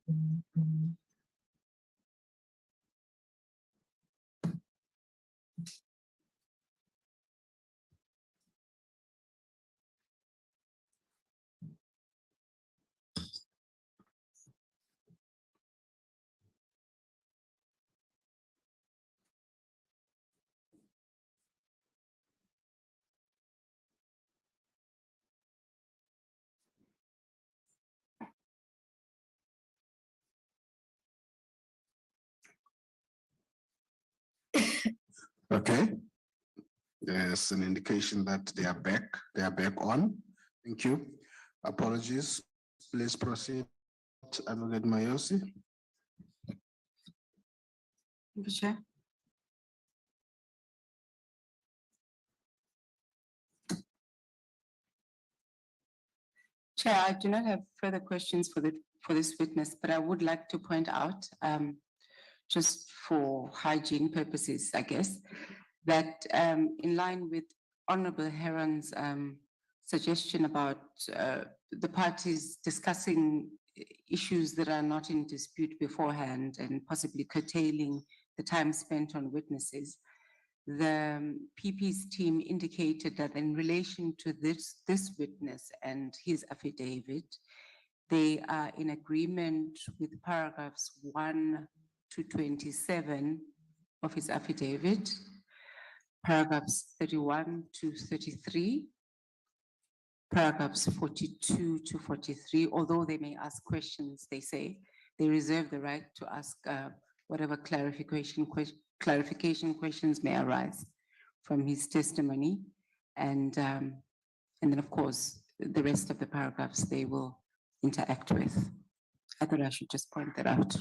Okay. There's an indication that they are back. They are back on. Thank you. Apologies. Please proceed, Advocate Mayosi. Thank you, Chair. Chair, I do not have further questions for this witness, but I would like to point out, just for hygiene purposes, I guess, that in line with Honorable Heron's suggestion about the parties discussing issues that are not in dispute beforehand and possibly curtailing the time spent on witnesses, the PP's team indicated that in relation to this witness and his affidavit, they are in agreement with paragraphs 1 to 27 of his affidavit, paragraphs 31 to 33, paragraphs 42 to 43, although they may ask questions, they say, they reserve the right to ask whatever clarification questions may arise from his testimony. And then, of course, the rest of the paragraphs they will interact with. I thought I should just point that out.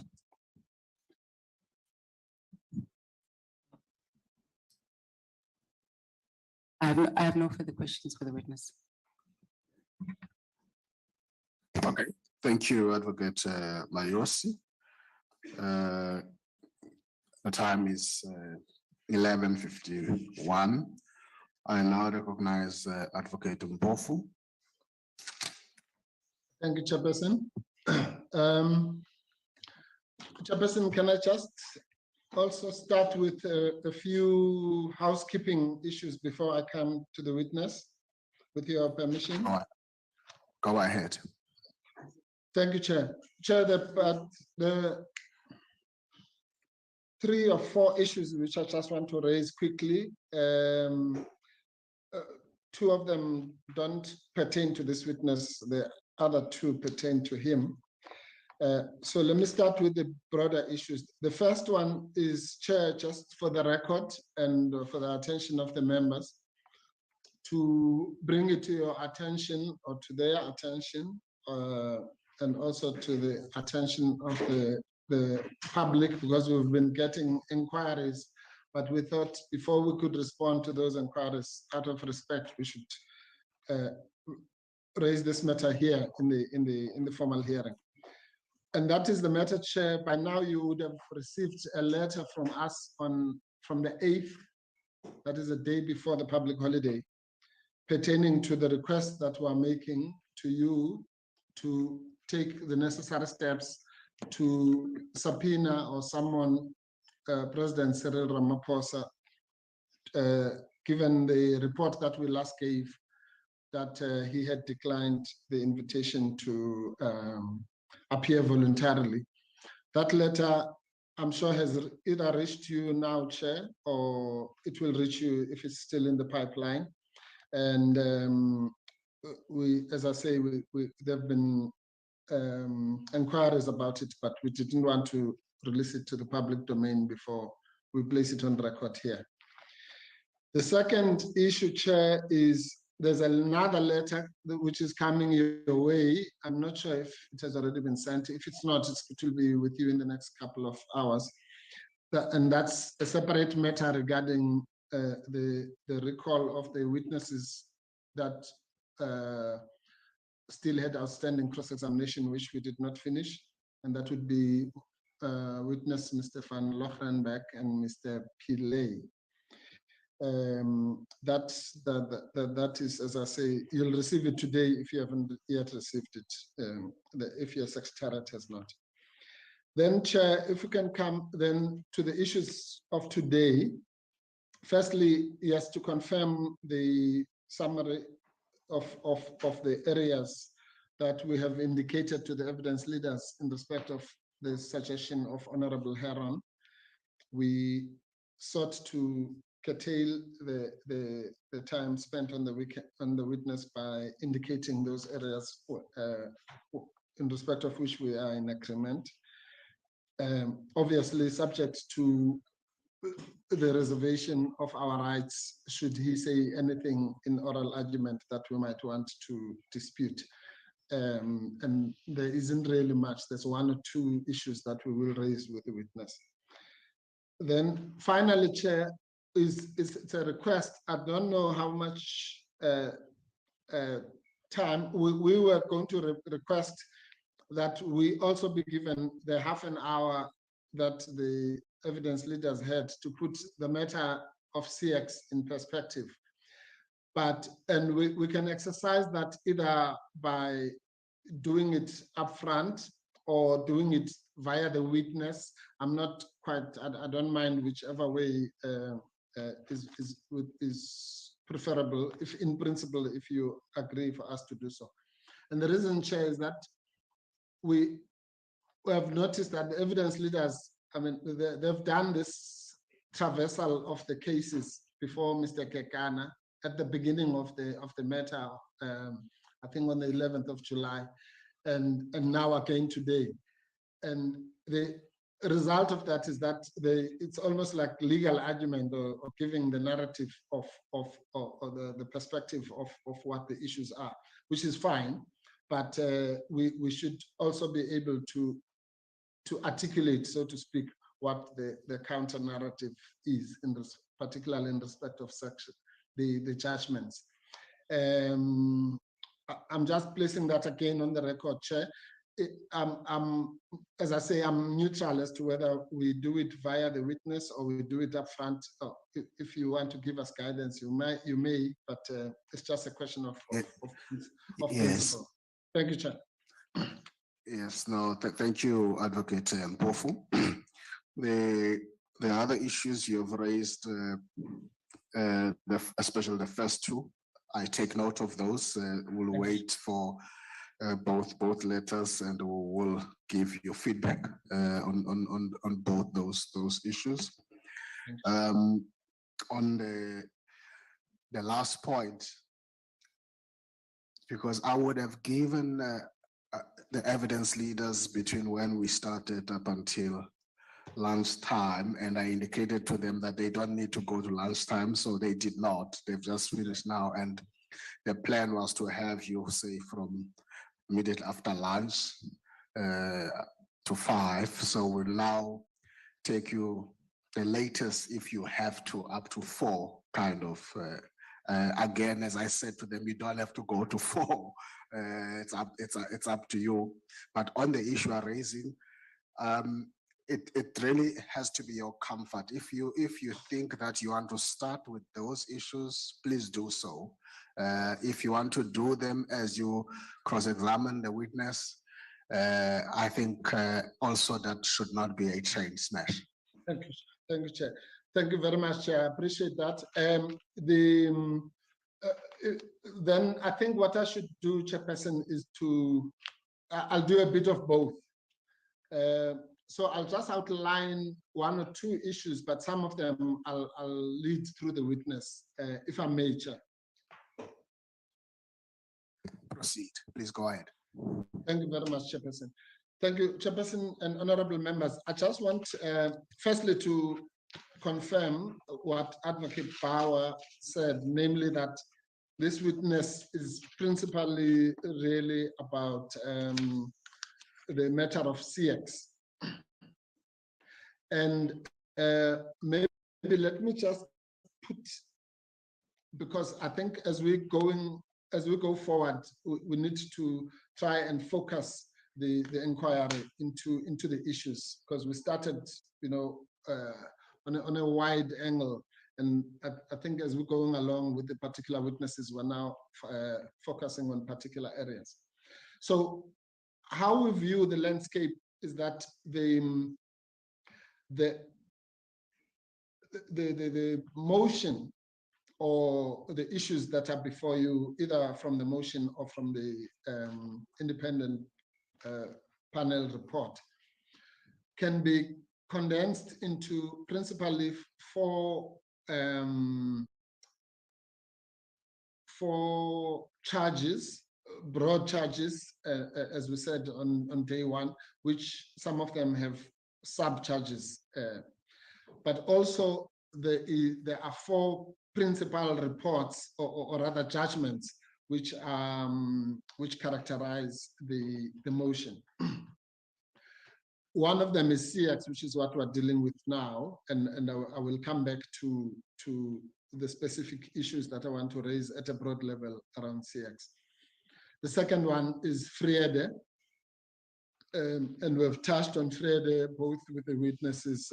I have no further questions for the witness. Okay, thank you, Advocate Mayosi. The time is 11:51. I now recognize Advocate Mpofu. Thank you, Chairperson. Chairperson, can I just also start with a few housekeeping issues before I come to the witness, with your permission? Go ahead. Thank you, Chair. Chair, the 3 or 4 issues which I just want to raise quickly, 2 of them don't pertain to this witness, the other 2 pertain to him. So let me start with the broader issues. The first one is, Chair, just for the record and for the attention of the members, to bring it to your attention or to their attention, and also to the attention of the public, because we've been getting inquiries, but we thought before we could respond to those inquiries, out of respect, we should raise this matter here in the formal hearing. And that is the matter, Chair. By now you would have received a letter from us from the 8th, that is the day before the public holiday, pertaining to the request that we're making to you to take the necessary steps to subpoena or summon President Cyril Ramaphosa, given the report that we last gave, that he had declined the invitation to appear voluntarily. That letter, I'm sure, has either reached you now, Chair, or it will reach you if it's still in the pipeline. And we, as I say, there have been inquiries about it, but we didn't want to release it to the public domain before we place it on record here. The second issue, Chair, is there's another letter which is coming your way. I'm not sure if it has already been sent. If it's not, it will be with you in the next couple of hours. And that's a separate matter regarding the recall of the witnesses that still had outstanding cross-examination, which we did not finish. And that would be witness Mr. Van Lochrenbeck and Mr. Pillay. That is, as I say, you'll receive it today if you haven't yet received it, if your secretariat has not. Then, Chair, if we can come then to the issues of today. Firstly, yes, to confirm the summary of the areas that we have indicated to the evidence leaders in respect of the suggestion of Honorable Heron. We sought to curtail the time spent on the witness by indicating those areas in respect of which we are in agreement. Obviously, subject to the reservation of our rights, should he say anything in oral argument that we might want to dispute. And there isn't really much. There's one or two issues that we will raise with the witness. Then finally, Chair, it's a request. I don't know how much time we were going to request that we also be given the half an hour that the evidence leaders had to put the matter of CX in perspective. And we can exercise that either by doing it upfront or doing it via the witness. I'm not quite, I don't mind whichever way is preferable, if in principle, if you agree for us to do so. And the reason, Chair, is that we have noticed that the evidence leaders, I mean, they've done this traversal of the cases before Mr. Kekana at the beginning of the matter, I think on the 11th of July, and now again today. And the result of that is that it's almost like legal argument or giving the narrative of the perspective of what the issues are, which is fine, but we should also be able to articulate, so to speak, what the counter narrative is, particularly in respect of section, the judgments. I'm just placing that again on the record, Chair. As I say, I'm neutral as to whether we do it via the witness or we do it up front. If you want to give us guidance, you may, but it's just a question of yes. Principle. Thank you, Chair. Yes, no, thank you, Advocate Mpofu. The other issues you've raised, especially the first two, I take note of those. We'll wait for both letters, and we'll give you feedback on both those issues. On the last point, because I would have given the evidence leaders between when we started up until lunchtime, and I indicated to them that they don't need to go to lunchtime, so they did not. They've just finished now, and the plan was to have you say from immediately after lunch to 5. So we'll now take you the latest, if you have to, up to 4, kind of. Again, as I said to them, you don't have to go to 4. It's up to you. But on the issue I'm raising, it really has to be your comfort. If you think that you want to start with those issues, please do so. If you want to do them as you cross-examine the witness, I think also that should not be a train smash. Thank you, Chair. Thank you very much, Chair. I appreciate that. Then I think what I should do, Chairperson, is I'll do a bit of both. So I'll just outline 1 or 2 issues, but some of them I'll lead through the witness, if I may, Chair. Proceed, please go ahead. Thank you very much, Chairperson. Thank you, Chairperson and honorable members. I just want, firstly, to confirm what Advocate Bauer said, namely that this witness is principally really about the matter of CX. And maybe let me just put, because I think as we go forward, we need to try and focus the inquiry into the issues, because we started, on a wide angle. And I think as we're going along with the particular witnesses, we're now focusing on particular areas. So how we view the landscape is that the motion or the issues that are before you, either from the motion or from the independent panel report, can be condensed into principally four charges, broad charges, as we said on day one, which some of them have sub-charges, but also there are four principal reports or rather judgments which characterize the motion. One of them is CX, which is what we're dealing with now, and I will come back to the specific issues that I want to raise at a broad level around CX. The second one is Friede, and we've touched on Friede both with the witnesses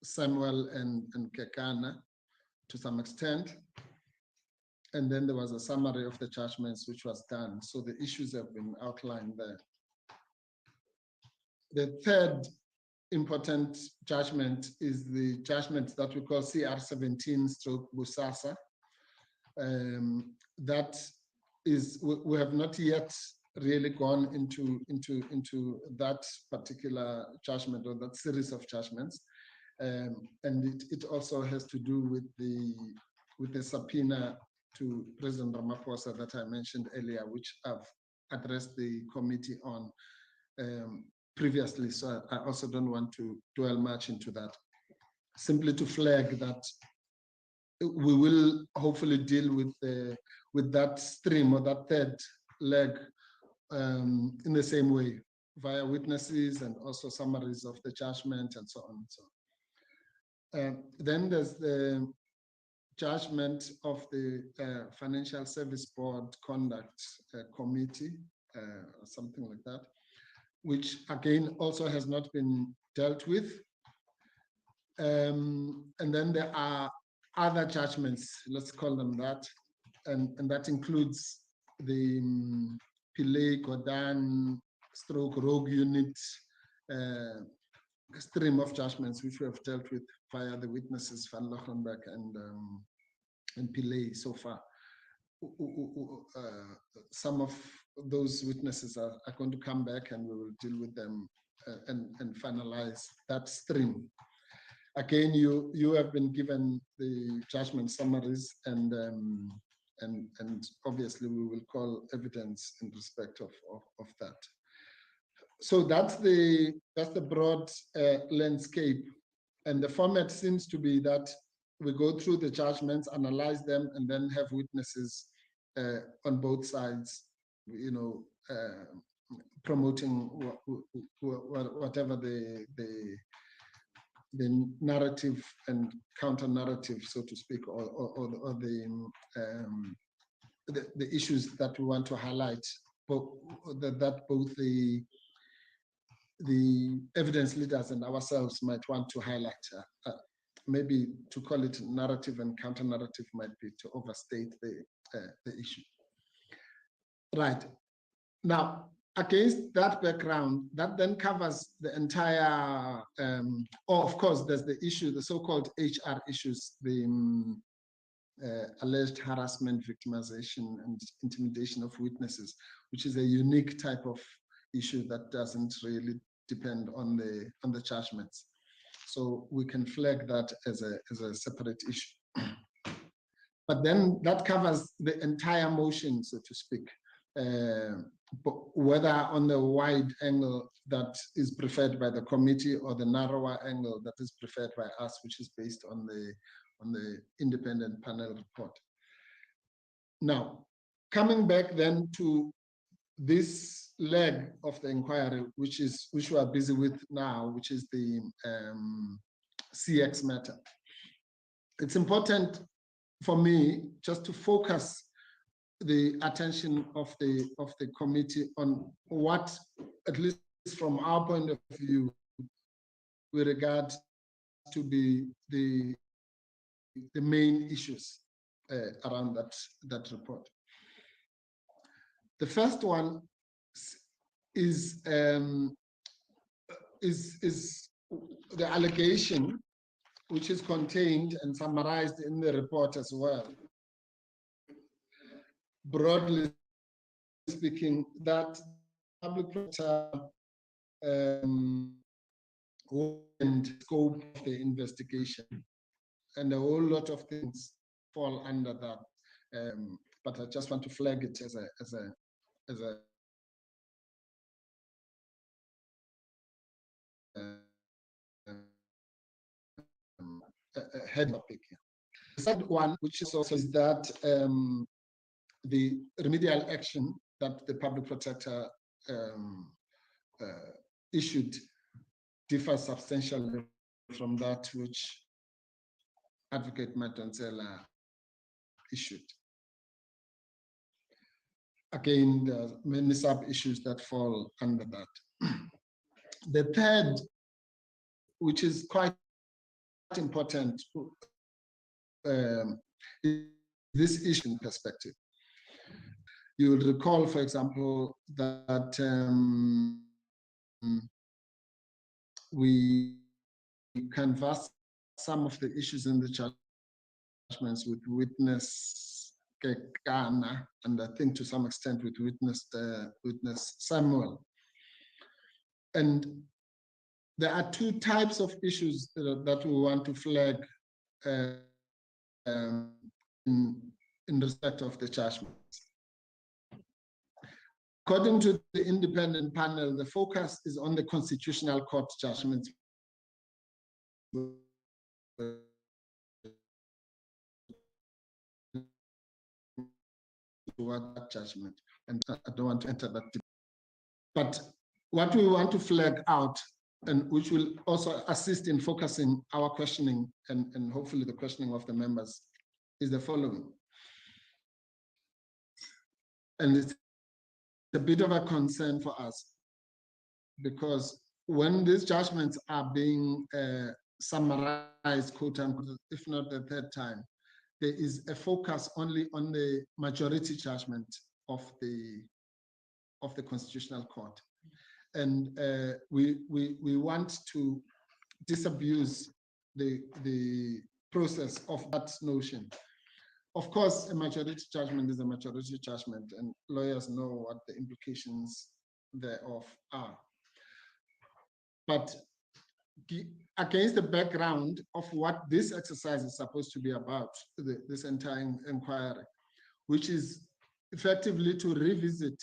Samuel and Kekana to some extent. And then there was a summary of the judgments which was done. So the issues have been outlined there. The third important judgment is the judgment that we call CR17/Busasa. That is, we have not yet really gone into that particular judgment or that series of judgments. And it also has to do with the subpoena to President Ramaphosa that I mentioned earlier, which I've addressed the committee on previously. So I also don't want to dwell much into that. Simply to flag that we will hopefully deal with that stream or that third leg in the same way, via witnesses and also summaries of the judgment and so on and so on. Then there's the judgment of the Financial Service Board Conduct Committee, or something like that, which again also has not been dealt with. And then there are other judgments, let's call them that, and that includes the Pillay Godan Rogue Unit stream of judgments, which we have dealt with via the witnesses Van Lochenberg and Pillay so far. Some of those witnesses are going to come back, and we will deal with them and finalize that stream. Again, you have been given the judgment summaries, and obviously we will call evidence in respect of that. So that's the broad landscape, and the format seems to be that we go through the judgments, analyze them, and then have witnesses on both sides, you know, promoting whatever the narrative and counter narrative, so to speak, or the issues that we want to highlight, that both the evidence leaders and ourselves might want to highlight. Maybe to call it narrative and counter narrative might be to overstate the issue. Right. Now, against that background, that then covers the entire, of course, there's the issue, the so-called HR issues, the alleged harassment, victimization, and intimidation of witnesses, which is a unique type of issue that doesn't really depend on the judgments. So we can flag that as a separate issue. But then that covers the entire motion, so to speak, whether on the wide angle that is preferred by the committee or the narrower angle that is preferred by us, which is based on the independent panel report. Now, coming back then to this leg of the inquiry, which we are busy with now, which is the CX matter. It's important for me just to focus the attention of the committee on what, at least from our point of view, with regard to be the main issues around that report. The first one is the allegation, which is contained and summarized in the report as well. Broadly speaking, that public protector and scope of the investigation, and a whole lot of things fall under that. But I just want to flag it as a head topic. The second one, which is also is that the remedial action that the public protector issued differs substantially from that which Advocate Madonsela issued. Again, there are many sub-issues that fall under that. The third, which is quite important, is this issue in perspective. You will recall, for example, that we canvassed some of the issues in the judgments with witness Kekana, and I think to some extent with witness Samuel. And there are two types of issues that we want to flag in respect of the judgments. According to the independent panel, the focus is on the Constitutional Court judgments. That judgment, and I don't want to enter that debate. But what we want to flag out, and which will also assist in focusing our questioning and hopefully the questioning of the members, is the following. And it's a bit of a concern for us, because when these judgments are being summarized, quote unquote, if not the third time, there is a focus only on the majority judgment of the Constitutional Court. And we want to disabuse the process of that notion. Of course, a majority judgment is a majority judgment, and lawyers know what the implications thereof are. But against the background of what this exercise is supposed to be about, this entire inquiry, which is effectively to revisit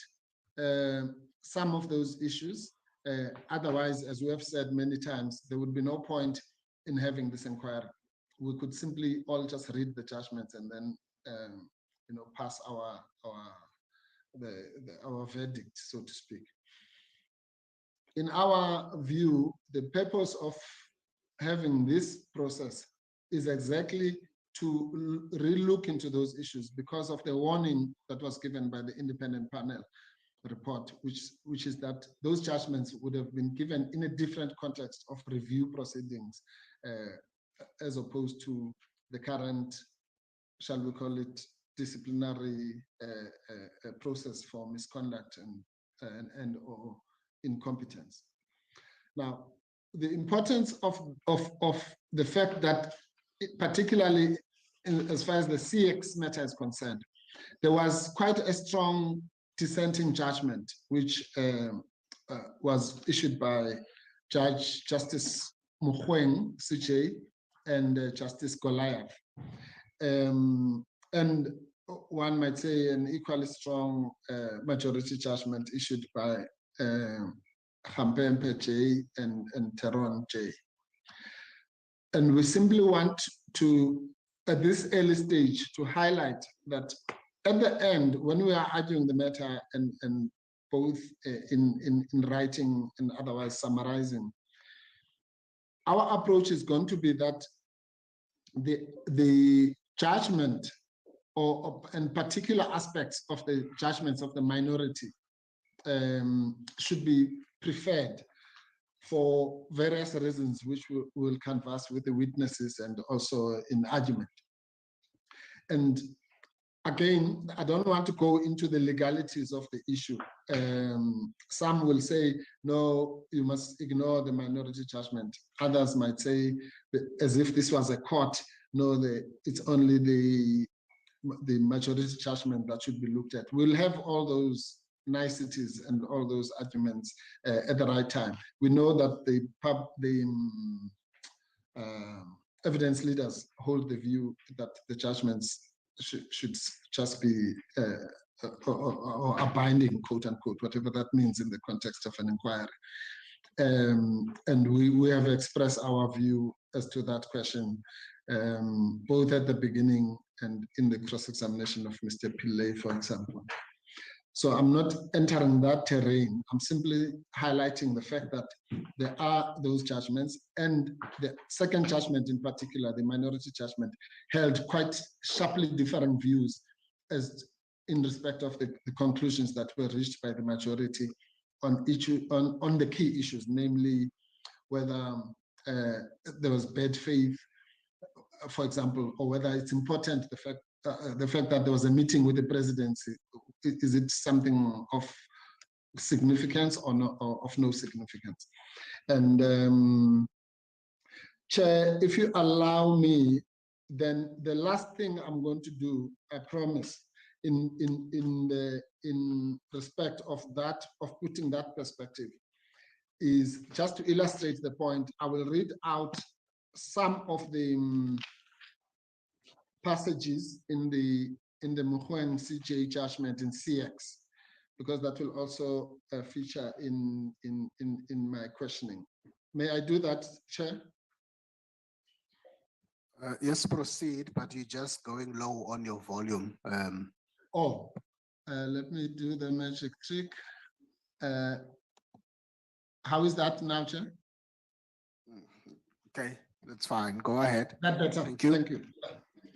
some of those issues. Otherwise, as we have said many times, there would be no point in having this inquiry. We could simply all just read the judgments and then pass our verdict, so to speak. In our view, the purpose of having this process is exactly to relook into those issues because of the warning that was given by the independent panel report, which is that those judgments would have been given in a different context of review proceedings, as opposed to the current, shall we call it, disciplinary process for misconduct and or incompetence. Now, the importance of the fact that, particularly as far as the CX matter is concerned, there was quite a strong dissenting judgment, which was issued by Justice Mogoeng, CJ, and Justice Goliath. And one might say an equally strong majority judgment issued by Hampempe J and Teron J. And we simply want to, at this early stage, to highlight that at the end, when we are arguing the matter and both in writing and otherwise summarizing, our approach is going to be that the judgment and particular aspects of the judgments of the minority should be preferred for various reasons, which we will canvass with the witnesses and also in argument. And again, I don't want to go into the legalities of the issue. Some will say, no, you must ignore the minority judgment. Others might say, as if this was a court, no, it's only the majority judgment that should be looked at. We'll have all those niceties and all those arguments at the right time. We know that the evidence leaders hold the view that the judgments should just be or a binding, quote unquote, whatever that means in the context of an inquiry. And we have expressed our view as to that question, both at the beginning and in the cross-examination of Mr. Pillay, for example. So I'm not entering that terrain. I'm simply highlighting the fact that there are those judgments, and the second judgment in particular, the minority judgment, held quite sharply different views as in respect of the conclusions that were reached by the majority on the key issues, namely whether there was bad faith, for example, or whether it's important, the fact that there was a meeting with the presidency. Is it something of significance or, or of no significance? And Chair, if you allow me, then the last thing I'm going to do, I promise, in respect of that, of putting that perspective, is just to illustrate the point. I will read out some of the passages in the Mogoeng CJ judgment in CX, because that will also feature in my questioning. May I do that, Chair? Yes, proceed, but you're just going low on your volume. Let me do the magic trick. How is that now, Chair? Okay, that's fine. Go ahead. That better. Thank you. Thank you.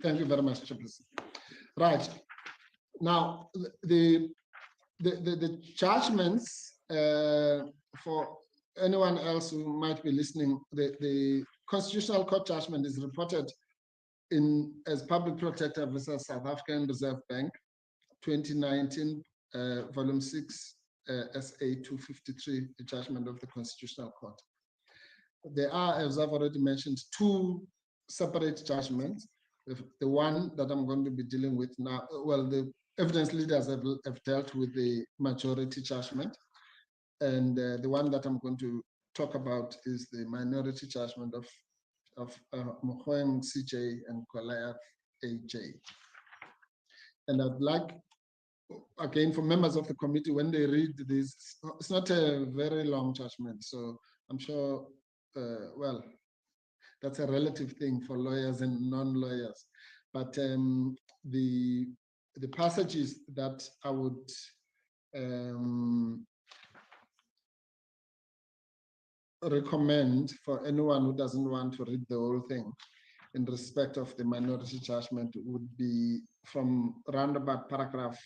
Thank you very much, Chair. Right. Now, the judgments, for anyone else who might be listening, the Constitutional Court judgment is reported as Public Protector versus South African Reserve Bank, 2019, volume 6, SA 253, the judgment of the Constitutional Court. There are, as I've already mentioned, two separate judgments. The one that I'm going to be dealing with now, well, the evidence leaders have dealt with the majority judgment, and the one that I'm going to talk about is the minority judgment of Mogoeng CJ and Goliath AJ. And I'd like, again, for members of the committee, when they read this, it's not a very long judgment, so I'm sure, well, that's a relative thing for lawyers and non-lawyers. But the passages that I would recommend for anyone who doesn't want to read the whole thing in respect of the minority judgment would be from roundabout paragraph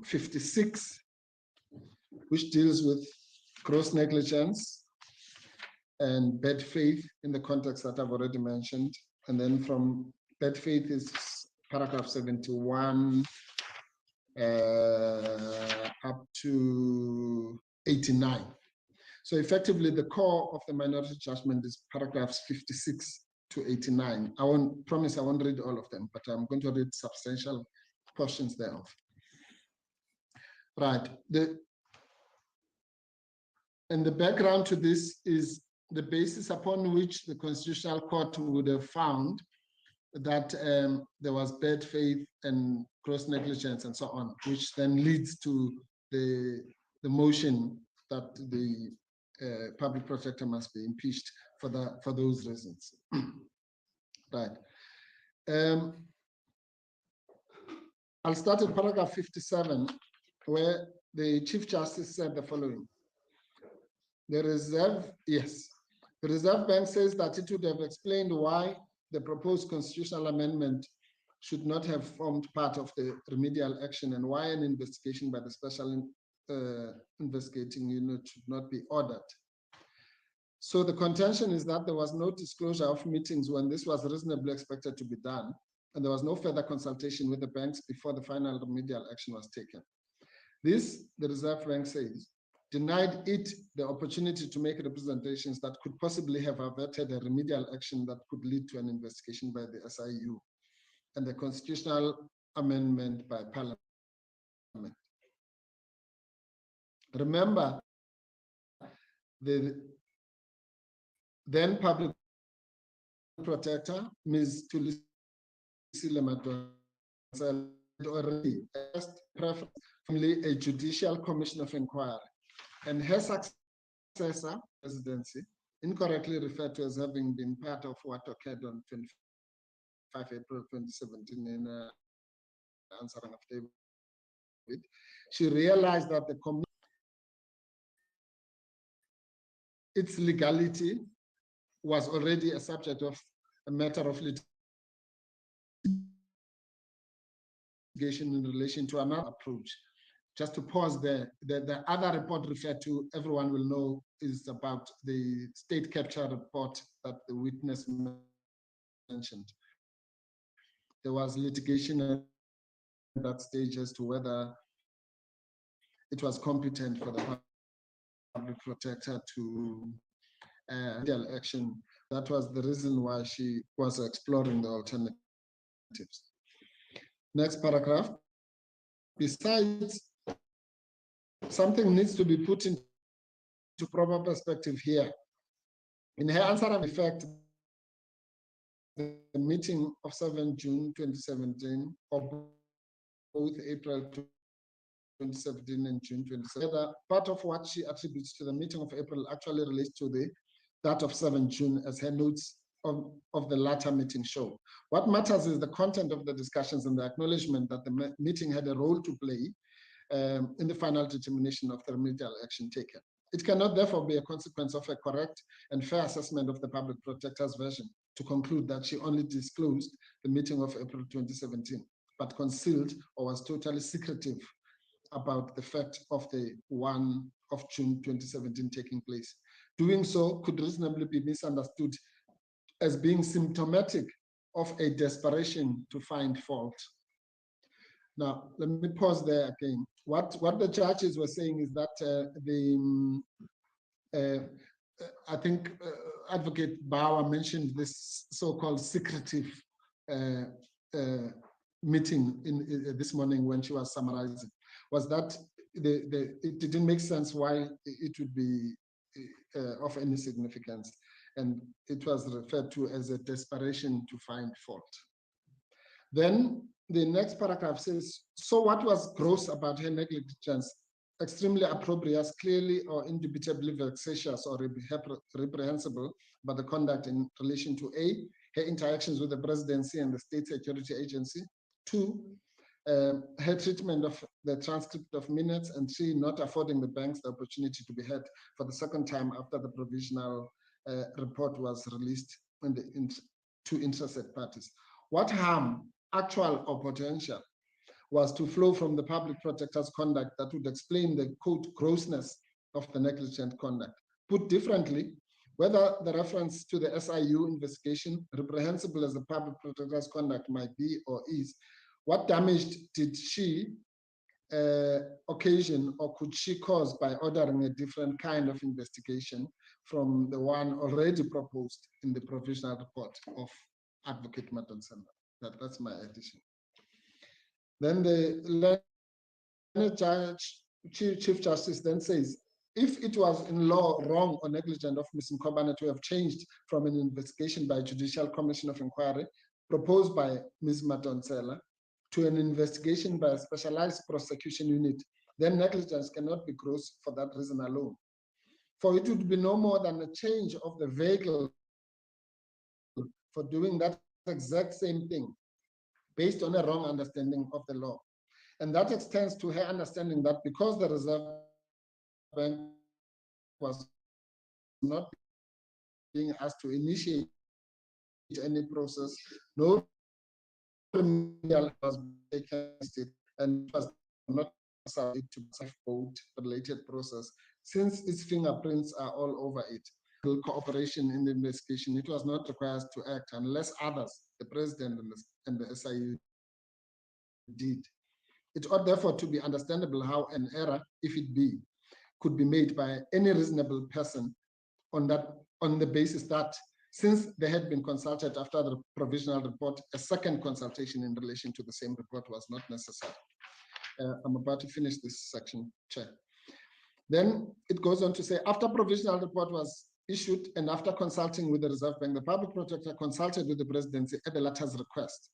56, which deals with gross negligence and bad faith in the context that I've already mentioned. And then from bad faith is paragraph 71 up to 89. So effectively, the core of the minority judgment is paragraphs 56 to 89. I won't promise I won't read all of them, but I'm going to read substantial portions thereof. Right. And the background to this is the basis upon which the Constitutional Court would have found that there was bad faith and gross negligence and so on, which then leads to the motion that the public protector must be impeached for those reasons. Right. I'll start at paragraph 57, where the Chief Justice said the following. The Reserve Bank says that it would have explained why the proposed constitutional amendment should not have formed part of the remedial action and why an investigation by the Special Investigating Unit should not be ordered. So the contention is that there was no disclosure of meetings when this was reasonably expected to be done, and there was no further consultation with the banks before the final remedial action was taken. This, the Reserve Bank says, denied it the opportunity to make representations that could possibly have averted a remedial action that could lead to an investigation by the SIU and the constitutional amendment by Parliament. Remember, the then public protector, Ms. Tulisi Lemadonsa, already asked preferably a judicial commission of inquiry, and her successor, presidency, incorrectly referred to as having been part of what occurred on 25 April 2017 in answering affidavit. She realized that the its legality was already a subject of a matter of litigation in relation to another approach. Just to pause there, the other report referred to, everyone will know, is about the state capture report that the witness mentioned. There was litigation at that stage as to whether it was competent for the public protector to legal action. That was the reason why she was exploring the alternatives. Next paragraph. Besides, something needs to be put into proper perspective here. In her answer, in effect, the meeting of 7 June 2017, or both April 2017 and June 2017, part of what she attributes to the meeting of April actually relates to that of 7 June, as her notes of the latter meeting show. What matters is the content of the discussions and the acknowledgement that the meeting had a role to play in the final determination of the remedial action taken. It cannot therefore be a consequence of a correct and fair assessment of the public protector's version to conclude that she only disclosed the meeting of April 2017, but concealed or was totally secretive about the fact of the one of June 2017 taking place. Doing so could reasonably be misunderstood as being symptomatic of a desperation to find fault. Now, let me pause there again. What the judges were saying is that I think Advocate Bauer mentioned this so-called secretive meeting in this morning when she was summarizing, was that it didn't make sense why it would be of any significance. And it was referred to as a desperation to find fault. Then the next paragraph says, so what was gross about her negligence, extremely opprobrious, clearly or indubitably vexatious or reprehensible about the conduct in relation to A, her interactions with the presidency and the state security agency, 2, her treatment of the transcript of minutes, and 3, not affording the banks the opportunity to be heard for the second time after the provisional report was released to interested parties. What harm, actual or potential, was to flow from the public protector's conduct that would explain the quote grossness of the negligent conduct? Put differently, whether the reference to the SIU investigation, reprehensible as the public protector's conduct might be or is, what damage did she occasion or could she cause by ordering a different kind of investigation from the one already proposed in the provisional report of Advocate Madonsa? That's my addition. Then the Chief Justice then says, if it was in law wrong or negligent of Ms. Mkhobane to have changed from an investigation by Judicial Commission of Inquiry proposed by Ms. Madonsela to an investigation by a specialized prosecution unit, then negligence cannot be gross for that reason alone. For it would be no more than a change of the vehicle for doing that exact same thing based on a wrong understanding of the law. And that extends to her understanding that because the Reserve Bank was not being asked to initiate any process, no remedial was taken, and was not subject to vote related process, since its fingerprints are all over it. cooperation in the investigation, it was not required to act unless others, the president and the SIU, did. It ought therefore to be understandable how an error, if it be, could be made by any reasonable person on the basis that since they had been consulted after the provisional report, a second consultation in relation to the same report was not necessary. I'm about to finish this section, Chair. Then it goes on to say, after provisional report was issued and after consulting with the Reserve Bank, the public protector consulted with the presidency at the latter's request.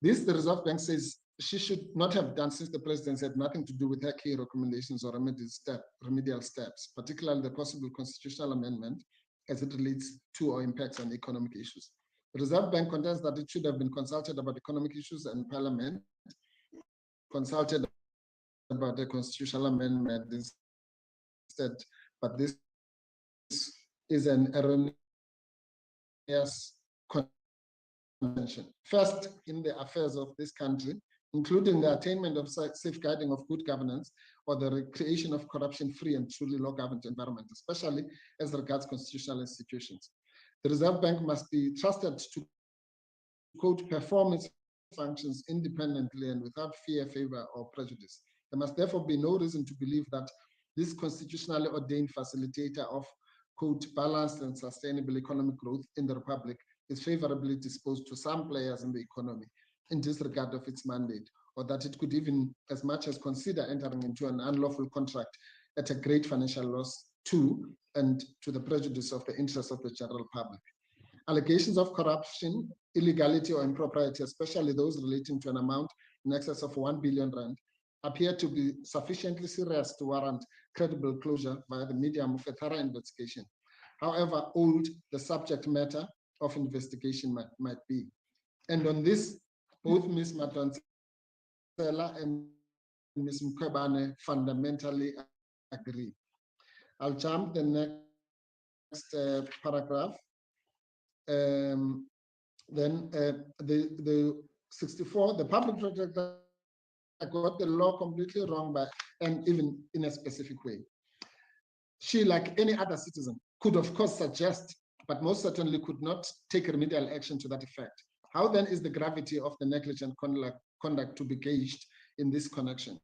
This, the Reserve Bank says, she should not have done since the presidency had nothing to do with her key recommendations or remedial steps, particularly the possible constitutional amendment as it relates to or impacts on economic issues. The Reserve Bank contends that it should have been consulted about economic issues and Parliament consulted about the constitutional amendment instead, but this is an erroneous convention. First, in the affairs of this country, including the attainment of safeguarding of good governance or the creation of corruption-free and truly law-governed environment, especially as regards constitutional institutions. The Reserve Bank must be trusted to, quote, perform its functions independently and without fear, favor, or prejudice. There must therefore be no reason to believe that this constitutionally ordained facilitator of, quote, balanced and sustainable economic growth in the Republic is favorably disposed to some players in the economy in disregard of its mandate, or that it could even as much as consider entering into an unlawful contract at a great financial loss to and to the prejudice of the interests of the general public. Allegations of corruption, illegality, or impropriety, especially those relating to an amount in excess of 1 billion rand, appear to be sufficiently serious to warrant credible closure via the medium of a thorough investigation, however old the subject matter of investigation might be. And on this, both Ms. Madonsela and Ms. Mkhwebane fundamentally agree. I'll jump the next paragraph. Then the 64, the public protector got the law completely wrong and even in a specific way. She, like any other citizen, could of course suggest, but most certainly could not take remedial action to that effect. How then is the gravity of the negligent conduct to be gauged in this connection?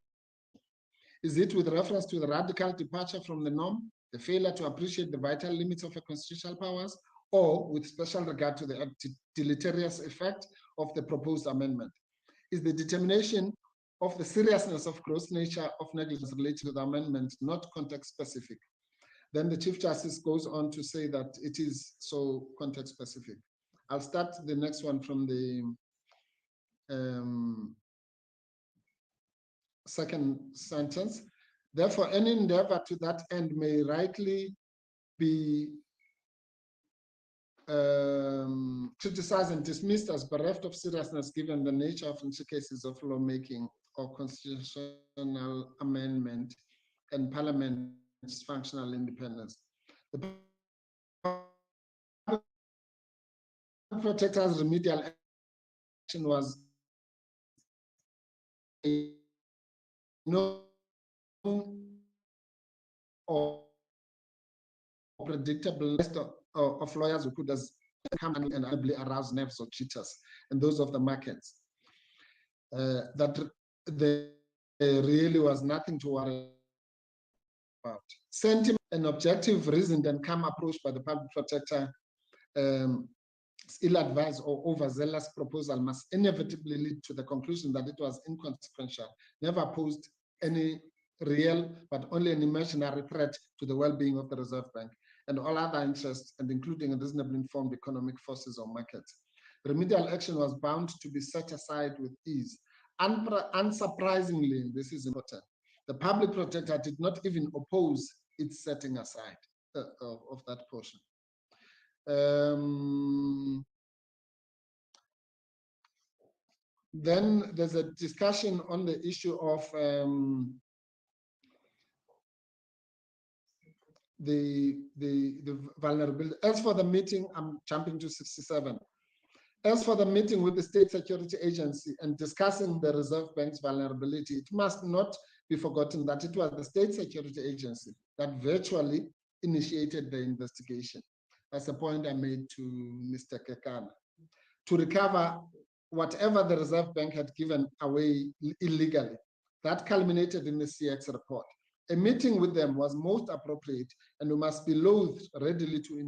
Is it with reference to the radical departure from the norm, the failure to appreciate the vital limits of her constitutional powers, or with special regard to the deleterious effect of the proposed amendment? Is the determination of the seriousness of gross nature of negligence related to the amendment not context specific? Then the Chief Justice goes on to say that it is so context specific. I'll start the next one from the second sentence. Therefore, any endeavor to that end may rightly be criticized and dismissed as bereft of seriousness given the nature of cases of lawmaking or constitutional amendment and Parliament's functional independence. The protector's remedial action was no or predictable list of lawyers who could come and ably arouse nerves of cheaters and those of the markets. That there really was nothing to worry about. Sentiment and objective reasoned and calm approach by the public protector ill-advised or overzealous proposal must inevitably lead to the conclusion that it was inconsequential, never posed any real but only an imaginary threat to the well-being of the Reserve Bank and all other interests, and including reasonably informed economic forces or markets. Remedial action was bound to be set aside with ease. Unsurprisingly, this is important, the public protector did not even oppose its setting aside of that portion. Then there's a discussion on the issue of the vulnerability. As for the meeting, I'm jumping to 67. As for the meeting with the State Security Agency and discussing the Reserve Bank's vulnerability, it must not be forgotten that it was the State Security Agency that virtually initiated the investigation. as a point I made to Mr. Kekana, to recover whatever the Reserve Bank had given away illegally. That culminated in the CX report. A meeting with them was most appropriate, and we must be loath readily to